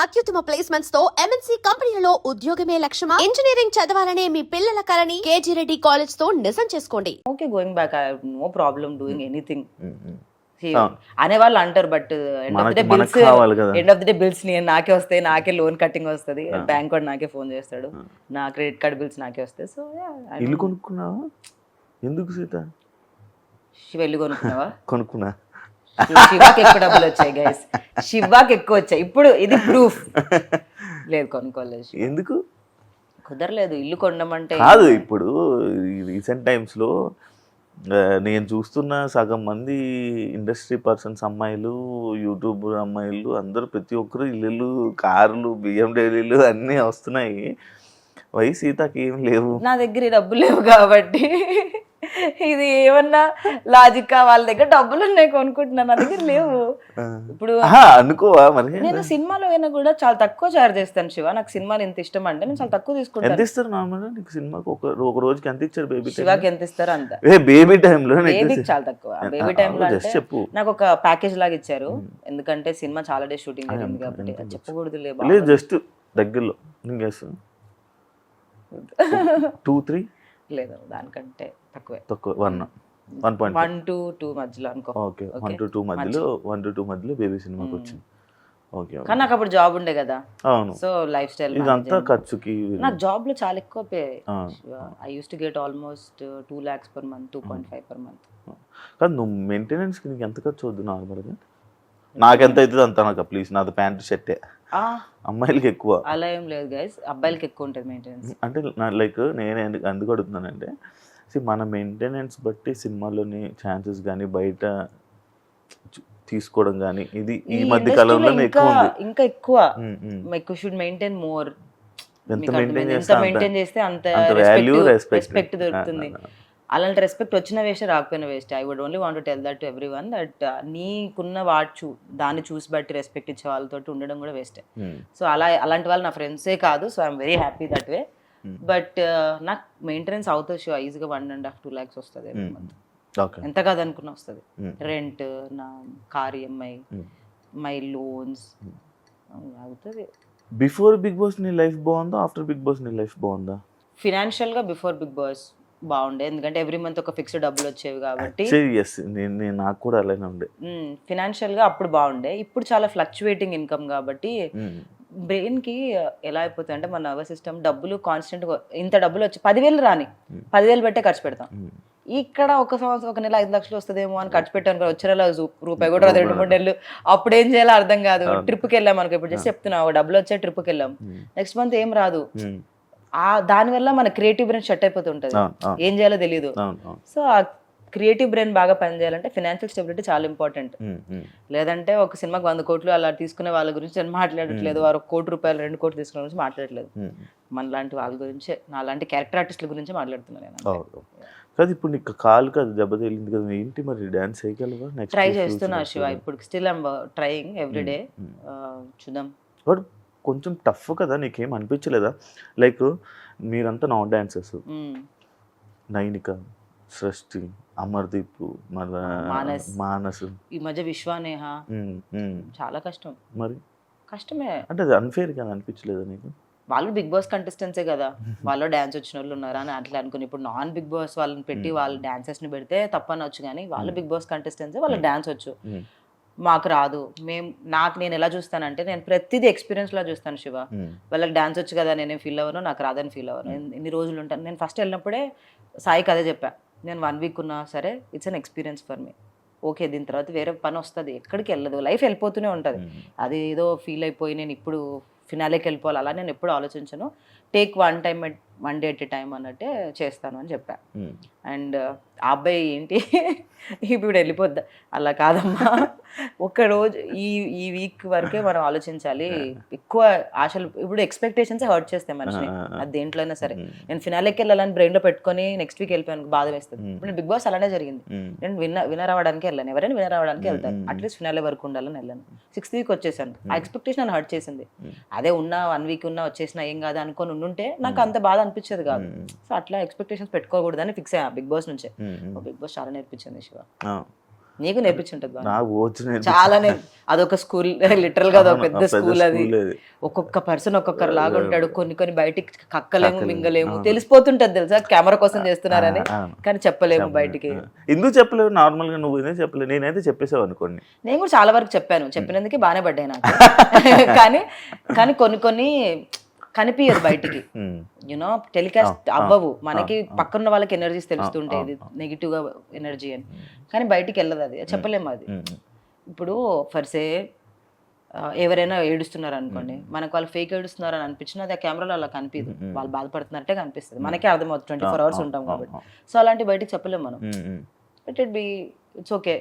అత్యుత్తమ ప్లేస్మెంట్స్ తో ఎంఎన్సీ కంపెనీలలో ఉద్యోగమే లక్ష్యమా? ఇంజనీరింగ్ చదవాలనే మీ పిల్లల కలని కేజీ రెడ్డి కాలేజ్ తో నిజం చేసుకోండి. Okay going back I have no problem doing anything అనేవాళ్ళు అంటారు. But end of the day bills నాకే వస్తాయి, నాకే లోన్ కట్టింగ్ వస్తుంది, బ్యాంక్ వాడు నాకే ఫోన్ చేస్తాడు, నా క్రెడిట్ కార్డ్ బిల్స్ నాకే వస్తాయి. సో ఇల్లు కొనుక్కున్నావా? ఎందుకు సీత? వెళ్ళి కొనుక్కున్నావా? కొనుక్కున్నా. శివాకి ఎక్కువ డబ్బులు వచ్చాయి గైస్, శివాకి ఎక్కువ వచ్చాయి. ఇప్పుడు ఇది ప్రూఫ్. లేదు కొనుక్కోలేదు. ఎందుకు కుదరలేదు ఇల్లు కొనమంటే. కాదు, ఇప్పుడు రీసెంట్ టైమ్స్లో నేను చూస్తున్న సగం మంది ఇండస్ట్రీ పర్సన్స్ అమ్మాయిలు, యూట్యూబ్ అమ్మాయిలు అందరూ ప్రతి ఒక్కరు ఇల్లు, కార్లు, బిఎండబ్ల్యూలు అన్నీ వస్తున్నాయి. సీతకి ఏం లేవు. నా దగ్గర డబ్బులు లేవు కాబట్టి ఇది ఏమన్నా లాజిక్. వాళ్ళ దగ్గర డబ్బులు ఉన్నాయి కొనుక్కుంటున్నా, నా దగ్గర లేవు. ఇప్పుడు అనుకోవా మరి? నేను సినిమాలో అయినా కూడా చాలా తక్కువ చార్జ్ చేస్తాను శివ. నాకు సినిమాలు ఎంత ఇష్టం అంటే నేను చాలా తక్కువ తీసుకుంటాను. ఎంత ఇస్తారు నార్మల్ నీకు సినిమాకి? ఒక రోజుకి ఎంత ఇచ్చారు బేబీ? శివాకి ఎంత ఇస్తారు అంత. బేబీ టైంలో? బేబీకి చాలా తక్కువ. బేబీ టైంలో అంటే చెప్పు. నాకు ఒక ప్యాకేజ్ లాగా ఇచ్చారు, ఎందుకంటే సినిమా చాలా డేస్ షూటింగ్ జరిగింది కాబట్టి. చెప్పకూడదు లేదు, జస్ట్ దగ్గరలో ఇంకేస్తాను 2-3 లేదు, దానికంటే తక్కువే. తక్కువ 1 to 2 మధ్యలో అనుకో. ఓకే 1 to 2 మధ్యలో బేబీ సినిమాకి వచ్చింది. ఓకే, కానీ నాకు అప్పుడు జాబ్ ఉండే కదా. అవును. సో లైఫ్ స్టైల్ ఇదంతా ఖర్చుకి. నాకు జాబ్ లో చాలా ఎక్కువ pay. I use to get almost 2 lakhs per month, 2.5 per month. కాదు, నువ్వు మెయింటెనెన్స్కి నీకు ఎంత ఖర్చు అవుద్దు నార్మల్గా? నాకెంత అవుతుంది అంత నాకు ప్లీజ్. నాది ప్యాంటు షర్టే. అమ్మాయిలకి ఎక్కువ అలా ఏం లేదు గైస్, అబ్బాయిలకి ఎక్కువ ఉంటుంది మెయింటెనెన్స్. అంటే లైక్ నేను ఎందుకు అడుగుతున్నానంటే, మన మెయింటెనెన్స్ బట్టి సినిమాలోని ఛాన్సెస్ కానీ బయట తీసుకోవడం కానీ ఇది ఈ మధ్య కాలంలో ఇంకా ఎక్కువ. మీకు షుడ్ మెయింటైన్ మోర్. ఎంత మెయింటైన్ చేస్తే అంత రెస్పెక్ట్ దొరుకుతుంది. అలాంటి రెస్పెక్ట్ వచ్చిన వేస్ట్, రాకపోయిన waste. I would only want to tell that to everyone that నీకున్న దాన్ని చూసి బట్టి రెస్పెక్ట్ ఇచ్చే వాళ్ళతో ఉండడం కూడా వేస్టే. సో అలాంటి వాళ్ళు నా ఫ్రెండ్సే కాదు. So I'm very happy that way. But నాకు మెయింటెనెన్స్ అవుతుంది షో ఈజీగా 1.5-2 lakhs వస్తుంది ఎంత కాదనుకున్నా వస్తుంది. రెంట్, నా కార్ ఈఎంఐ, మై లోన్స్ అవుతుంది. బిఫోర్ బిగ్ బాస్ నీ లైఫ్ బాగుందా? ఆఫ్టర్ బిగ్ బాస్ నీ లైఫ్ బాగుందా? ఫినాన్షియల్గా బిఫోర్ బిగ్ బాస్ బాగుండే, ఎందుకంటే ఎవ్రీ మంత్ ఒక ఫిక్స్డ్ డబ్బులు వచ్చేవి కాబట్టి. నాకు కూడా అలానే ఉండే. ఫినాన్షియల్గా అప్పుడు బాగుండే. ఇప్పుడు చాలా ఫ్లక్చువేటింగ్ ఇన్కమ్ కాబట్టి బ్రెయిన్ కి ఎలా అయిపోతుంది అంటే మన నర్వస్ సిస్టమ్ డబ్బులు కాన్స్టెంట్ ఇంత డబ్బులు వచ్చి 10,000 రాని 10,000 పెట్టే ఖర్చు పెడతాం. ఇక్కడ ఒక సంవత్సరం ఒక నెల 5 లక్షలు వస్తుందేమో అని ఖర్చు పెట్టాను, వచ్చే నెల రూపాయి కూడా 2-3 నెలలు. అప్పుడు ఏం చేయాలో అర్థం కాదు. ట్రిప్కి వెళ్ళాం అనుకో, ఇప్పుడు జస్ట్ చెప్తున్నా డబ్బులు వచ్చే ట్రిప్కి వెళ్ళాం, నెక్స్ట్ మంత్ ఏం రాదు. దానివల్ల మన క్రియేటివ్ బ్రెయిన్ షట్ అయిపోతుంటది, ఏం చేయాలో తెలియదు. సో ఆ క్రియేటివ్ బ్రెయిన్ బాగా పనిచేయాలంటే ఫైనాన్షియల్ స్టెబిలిటీ చాలా ఇంపార్టెంట్. లేదంటే ఒక సినిమాకి 100 కోట్లు అలా తీసుకునే వాళ్ళ గురించి నేను మాట్లాడట్లేదు, వారు 1 కోటి రూపాయలు 2 కోట్లు తీసుకునే గురించి మాట్లాడట్లేదు. మన లాంటి వాళ్ళ గురించే, నా లాంటి క్యారెక్టర్ ఆర్టిస్టుల గురించి మాట్లాడుతున్నాను నేను. కాదు, ఇప్పుడు నీకు కాలు కాదు దెబ్బ తగిలింది కదా, ఏంటి మరి డాన్స్ చేయగలవా? ట్రై చేస్తున్నా శివ, ఇప్పుడు స్టిల్ ఐమ్ ట్రయింగ్ ఎవ్రీడే. చూద్దాం. బట్ కొంచెం టఫ్ కదా, నీకేం అనిపించలేదా? లైక్ మీరంతా నాన్ డాన్సర్స్, నైనిక, సృష్టి, అమర్దీప్, మానస్, ఈ మధ్య విశ్వానేహ, చాలా కష్టం. మరి కష్టమే అంటే అది అన్ఫేర్ గా అనిపించలేదా నీకు? వాళ్ళు బిగ్ బాస్ కంటెస్టెంట్సే కదా, వాళ్ళు డాన్స్ వచ్చిన వాళ్ళు ఉన్నారా అని అట్లా అనుకుని. ఇప్పుడు నాన్ బిగ్ బాస్ వాళ్ళని పెట్టి వాళ్ళ డాన్సర్స్ ని పెడితే తప్పనొచ్చు, కానీ వాళ్ళు బిగ్ బాస్ కంటెస్టెంట్సే, వాళ్ళకి డాన్స్ వచ్చు, మాకు రాదు. నేను ఎలా చూస్తానంటే, నేను ప్రతిదీ ఎక్స్పీరియన్స్ లా చూస్తాను శివ. వాళ్ళకి డాన్స్ వచ్చు కదా, నేనేం ఫీల్ అవ్వను, నాకు రాదని ఫీల్ అవ్వను. ఎన్ని రోజులు ఉంటాను. నేను ఫస్ట్ వెళ్ళినప్పుడే సాయికి అదే చెప్పా, నేను 1 week ఉన్నా సరే it's an experience for me. Okay, దీని తర్వాత వేరే పని వస్తుంది, ఎక్కడికి వెళ్ళదు, లైఫ్ వెళ్ళిపోతూనే ఉంటుంది. అది ఏదో ఫీల్ అయిపోయి నేను ఇప్పుడు ఫినాలేకి వెళ్ళిపోవాలి అలా నేను ఎప్పుడు ఆలోచించను. Take one day at a time అన్నట్టే చేస్తాను అని చెప్పా. అండ్ ఆ అబ్బాయి ఏంటి ఇప్పుడు వెళ్ళిపోద్దా, అలా కాదమ్మా, ఒక్కరోజు ఈ వీక్ వరకే మనం ఆలోచించాలి. ఎక్కువ ఆశలు, ఇప్పుడు ఎక్స్పెక్టేషన్స్ హర్ట్ చేస్తాయి మనిషిని, అది దేంట్లో అయినా సరే. నేను ఫినాలేకి వెళ్ళాలని బ్రెయిన్లో పెట్టుకొని నెక్స్ట్ వీక్ వెళ్ళిపోయాను, బాధ వేస్తుంది. ఇప్పుడు బిగ్ బాస్ అలానే జరిగింది. నేను విన్నర్ అవ్వడానికి వెళ్ళాను, ఎవరైనా విన్నర్ అవ్వడానికి వెళ్తాను, అట్లీస్ట్ ఫినాలే వరకు ఉండాలని వెళ్ళాను. 6th week వచ్చేసాను. ఆ ఎక్స్పెక్టేషన్ నన్ను హర్ట్ చేసింది. అదే ఉన్నా 1 week ఉన్నా వచ్చేసినా ఏం కాదు అనుకొని ఉండుంటే నాకు అంత బాధ అనిపించేది కాదు. సో అట్లా ఎక్స్పెక్టేషన్స్ పెట్టుకోకూడదని ఫిక్స్ అయ్యా బిగ్ బాస్ నుంచే. బిగ్ బాస్ చాలా నేర్పించింది శివ. నీకు నేర్పించుంటది బాగా. నాకు వచ్చిన చాలానే అదొక స్కూల్, లిటరల్ గా అదొక పెద్ద స్కూల్ అది. ఒక్కొక్క పర్సన్ ఒక్కొక్కరు లాగా ఉంటాడు. కొన్ని బయటికి కక్కలేము, మింగలేము, తెలిసిపోతుంటది తెలుసా కెమెరా కోసం చేస్తున్నారని, కానీ చెప్పలేము బయటికి. ఎందుకు చెప్పలేవు? నార్మల్ గా నువ్వు ఎందుకు చెప్పలేవు? నేనైతే చెప్పేసావు అనుకోండి. నేను కూడా చాలా వరకు చెప్పాను, చెప్పినందుకే బాగానే పడ్డాయి నాకు. కానీ కొన్ని కనిపించదు బయటికి, యూనో టెలికాస్ట్ అవ్వవు. మనకి పక్కన వాళ్ళకి ఎనర్జీస్ తెలుస్తుంటాయి, ఇది నెగిటివ్ గా ఎనర్జీ అని, కానీ బయటికి వెళ్ళదు, అది చెప్పలేము. అది ఇప్పుడు ఫర్సే ఎవరైనా ఏడుస్తున్నారు అనుకోండి, మనకు వాళ్ళు ఫేక్ ఏడుస్తున్నారు అని అనిపించినా అది ఆ కెమెరాలో అలా కనిపించదు, వాళ్ళు బాధపడుతున్నట్టే కనిపిస్తుంది, మనకే అర్థమవుతుంది 24 hours ఉంటాం కాబట్టి. సో అలాంటి బయటికి చెప్పలేము మనం. ఇట్ బి ఇట్స్ ఓకే,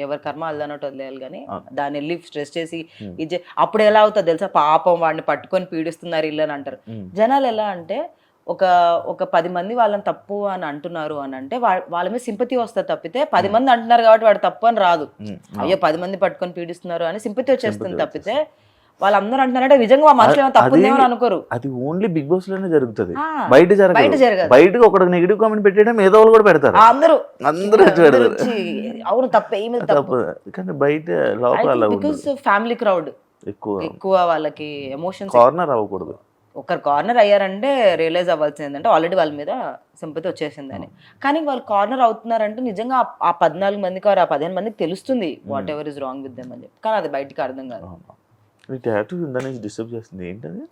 ఎవరి కర్మ అల్లన్నట్టు వదిలేయాలి, కానీ దాన్ని వెళ్ళి స్ట్రెస్ చేసి ఇది అప్పుడు ఎలా అవుతుంది తెలుసా, పాపం వాడిని పట్టుకొని పీడిస్తున్నారు ఇల్లు అని అంటారు జనాలు. ఎలా అంటే ఒక 10 మంది వాళ్ళని తప్పు అని అంటున్నారు అని అంటే వాళ్ళ మీద సింపతి వస్తుంది తప్పితే, 10 మంది అంటున్నారు కాబట్టి వాడు తప్పు అని రాదు. అయ్యో 10 మంది పట్టుకొని పీడిస్తున్నారు అని సింపతి వచ్చేస్తుంది తప్పితే, వాళ్ళందరూ అంటున్నారంటే నిజంగా మనసులో ఏమో తప్పు ఉందేమో అనుకోరు. అది ఓన్లీ బిగ్ బాస్ లోనే జరుగుతుంది, బయట జరగదు. బయటకు ఒక నెగిటివ్ కామెంట్ పెట్టడం ఏదో వాళ్ళు కూడా పెడతారు, అందరూ అవును తప్పే తప్పు, కానీ బయట లోపల బికాస్ ఫ్యామిలీ క్రౌడ్ ఎక్కువ, వాళ్ళకి ఎమోషన్స్ కార్నర్ అవ్వకూడదు. ఒకరు కార్నర్ అయ్యారంటే రియలైజ్ అవ్వాల్సింది ఏంటంటే ఆల్రెడీ వాళ్ళ మీద సింపతి వచ్చేసిందని. కానీ వాళ్ళు కార్నర్ అవుతున్నారంటే నిజంగా ఆ 14 మందికి ఆ 15 మందికి తెలుస్తుంది what ever is wrong with them అని చెప్పి, కానీ అది బయటికి అర్థం కాదు. ఈ టాటూ ఇందాక డిస్టర్బ్ చేస్తుంది ఏంటది?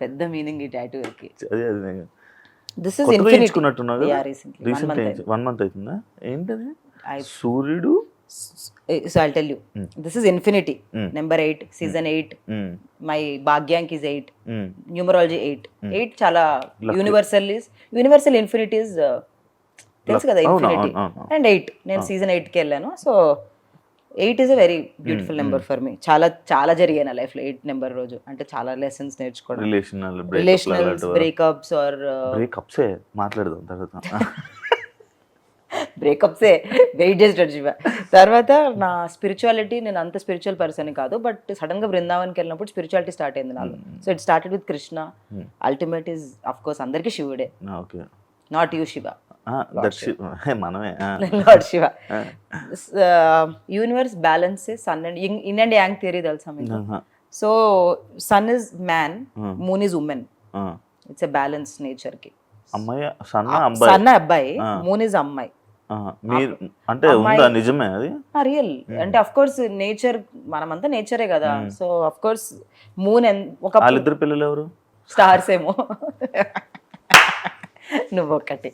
పెద్ద మీనింగ్ ఈ టాటూకి. This is infinity. Recently 1 month అవుతుందా? ఏంటది? సూర్యుడు. So I'll tell you. This is infinity. Number 8, season 8. My Bhagyank is 8. Numerology 8. 8 చాలా universal infinity is తెలుసు కదా, infinity. And 8 నేను season 8 కి వెళ్ళాను. So 8 is a very beautiful number for me. చాలా జరిగాయి నా లైఫ్ లో 8 నెంబర్ రోజు. అంటే చాలా లెసన్స్ నేర్చుకోవడం, రిలేషనల్స్, బ్రేకప్స్ ఆర్ బ్రేకప్స్ మాట్లాడదాం తర్వాత. బ్రేకప్సే వెయిట్ చేసేటట్టు శివ. తర్వాత నా స్పిరిచువాలిటీ, నేను అంత స్పిరిచువల్ పర్సన్ కాదు, బట్ సడన్ గా బృందావన్కి వెళ్ళినప్పుడు స్పిరిచువాలిటీ స్టార్ట్ అయింది నాలో. So it started with Krishna. Ultimate is of course అందరికీ శివుడే, నాట్ యూ శివ, మనమే lord Shiva. Universe balances sun and yin and yang theory తెలుసా మీకు? So sun is man, moon is women. It's a balance nature కి. సన్న అబ్బాయి, మూన్ ఇస్ అమ్మాయి. అంటే నిజమే అది రియల్. అంటే అఫ్ కోర్స్ నేచర్, మనమంతా నేచరే కదా. సో అఫ్ కోర్స్ మూన్ ఒక ఇద్దరు పిల్లలు ఎవరు? స్టార్స్ ఏమో, నువ్వొక్కటి.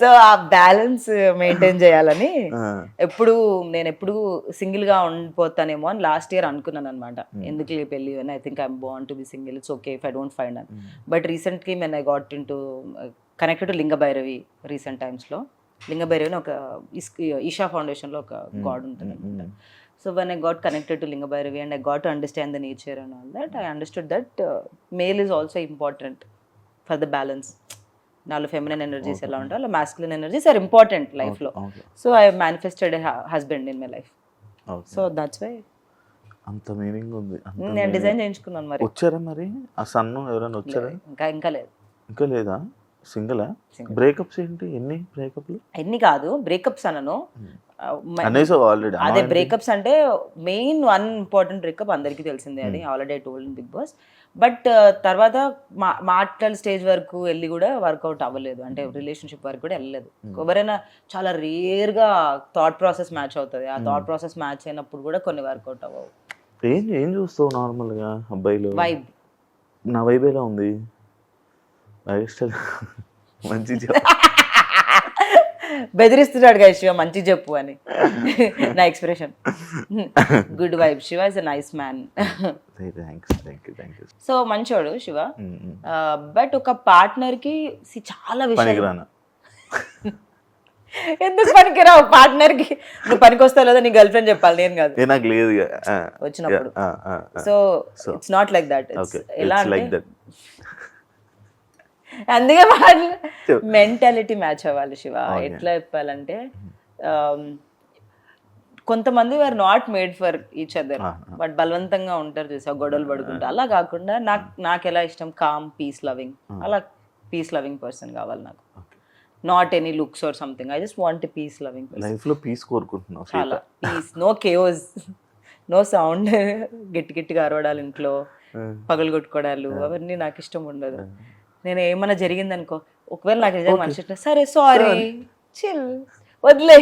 సో ఆ బ్యాలెన్స్ మెయింటైన్ చేయాలని నేను ఎప్పుడు సింగిల్ గా ఉండిపోతానేమో అని లాస్ట్ ఇయర్ అనుకున్నాను అనమాట. ఎందుకు పెళ్లి అని, I think I'm born to be single, it's okay if I don't find అని. But recently when I got into connected to Linga Bhairavi recent times లో. లింగ భైరవి అని ఒక ఈషా ఫౌండేషన్ లో ఒక గాడ్ ఉంటుంది అనమాట. So when I got connected to Linga Bhairavi and I got to understand the nature and all that, I understood that male is also important for the balance. నాలో feminine energies ఎలా ఉంటాయి, అలా masculine energies are important life లో. So I manifested husband in my life. So that's why అంత meaning ఉంది. నేను design చేయించుకున్నాను. మరి వచ్చారా మరి ఆ సన్ను ఎవరైనా వచ్చారా? ఇంకా లేదు. ఇంకా లేదా? సింగిలా? బ్రేకప్స్ ఏంటి? ఎన్ని బ్రేకప్లు? ఎన్ని కాదు, బ్రేకప్స్ అనను. అదే బ్రేకప్స్ అంటే మెయిన్ వన్ ఇంపార్టెంట్ బ్రేకప్ అందరికీ తెలిసిందే, అది already I told in Bigg Boss. But తర్వాత మాటల స్టేజ్ వరకు వెళ్ళి కూడా వర్కౌట్ అవ్వలేదు, అంటే రిలేషన్షిప్ వరకు కూడా వెళ్ళలేదు. ఎవరైనా చాలా రేర్ గా థాట్ ప్రాసెస్ మ్యాచ్ అవుతుంది, ఆ థాట్ ప్రాసెస్ మ్యాచ్ అయినప్పుడు కూడా కొన్ని వర్కౌట్ అవ్వవు. ఏం చూస్తావు నార్మల్ గా అబ్బాయిలు? వైబ్. నా వైబ్ ఎలా ఉంది? మంచి బెదిరిస్తున్నాడు కదా శివ, మంచి చెప్పు అని నా expression. Good vibe. Shiva is a nice man. So మంచోడు శివ. బట్ ఒక పార్ట్నర్ కి చాలా విషయం. ఎందుకు పనికిరావు పార్ట్నర్ కి? నువ్వు పనికి వస్తావు లేదా నీ గర్ల్ ఫ్రెండ్ చెప్పాలి, నేను కాదు. నాకు లేదు వచ్చినప్పుడు. So it's not like that. ఎలా అంటే అందుకే మెంటాలిటీ మ్యాచ్ అవ్వాలి శివ. ఎట్లా చెప్పాలంటే కొంతమంది are not made for each other, but బలవంతంగా ఉంటారు చూసా, గొడవలు పడుకుంటా. అలా కాకుండా నాకు ఎలా ఇష్టం, కామ్, పీస్ లవింగ్, అలా పీస్ లవింగ్ పర్సన్ కావాలి నాకు. Not any looks or something. I just want peace loving person. Life లో పీస్ కోరుకుంటున్నావు చాలా peace, no chaos, no sound, గట్టిగా అరవడాలు ఇంట్లో, పగలు కొట్టుకోవడాలు అవన్నీ నాకు ఇష్టం ఉండదు. నేను ఏమన్నా జరిగిందనుకో, ఒకవేళ నాకు నిజంగా మనిషి ఇట్లా, సరే సారీ చిల్ వదిలే,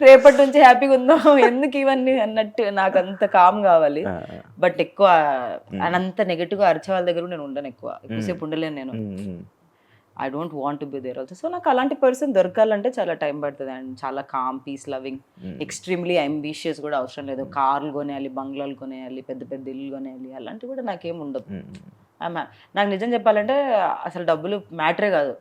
రేపటి నుంచి హ్యాపీగా ఉందాం, ఎందుకు ఇవన్నీ అన్నట్టు నాకు అంత కామ్ కావాలి. బట్ ఎక్కువ అంత నెగటివ్గా అరిచే వాళ్ళ దగ్గర నేను ఉండను, ఎక్కువసేపు ఉండలేను నేను. I don't want to be there also. So నాకు అలాంటి పర్సన్ దొరకాలంటే చాలా టైం పడుతుంది అండ్ చాలా calm, peace loving, extremely ambitious కూడా అవసరం లేదు. కార్లు కొనేయాలి, బంగ్లాలు కొనేయాలి, పెద్ద పెద్ద ఇల్లు కొనేయాలి, అలాంటివి కూడా నాకేం ఉండదు. నాకు నిజం చెప్పాలంటే అసలు డబ్బులు మ్యాటరే కాదు.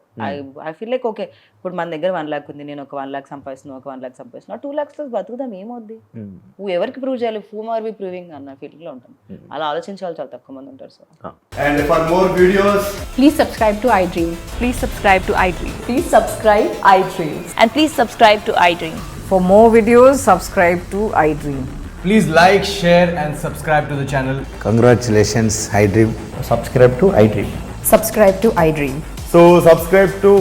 ఐ ఫీల్ లైక్ ఓకే, ఇప్పుడు మన దగ్గర 1 lakh ఉంది, నేను ఒక 1 lakh సంపాదిస్తున్నాను, ఒక 1 lakh సంపాదిస్తున్నా, 2 lakhs బతుకుదాం, ఏమవుద్ది, ఎవరికి ప్రూవ్ చేయాలి, హూమ్ ఆర్ వి ప్రూవింగ్ అన్న ఫీలింగ్ లో ఉంటాను. అలా ఆలోచించే వాళ్ళు చాలా తక్కువ మంది ఉంటారు. So And for more videos, Please subscribe to iDream. Please subscribe to iDream. Please subscribe iDream. And please subscribe to iDream. For more videos, subscribe to iDream. please like, share and subscribe to the channel. Congratulations, iDream. Subscribe to iDream. Subscribe to iDream. So subscribe to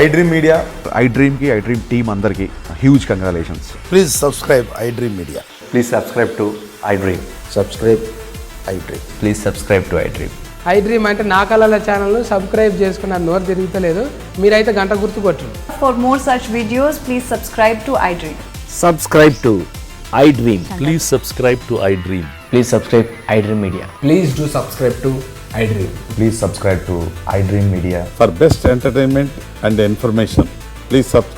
iDream Media. iDream ki iDream team andarki huge congratulations. Please subscribe iDream Media. Please subscribe to iDream. Subscribe iDream. Please subscribe to iDream. iDream అంటే నా కళల channel subscribe చేసుకున్న నోరు తిరుగుతలేదు, మీరైతే గంట గుర్తు కొట్టండి. For more such videos, please subscribe to iDream. Subscribe to iDream. Please subscribe to iDream. Please subscribe iDream Media. Please do subscribe to iDream. Please subscribe to iDream Media. For best entertainment and information, please subscribe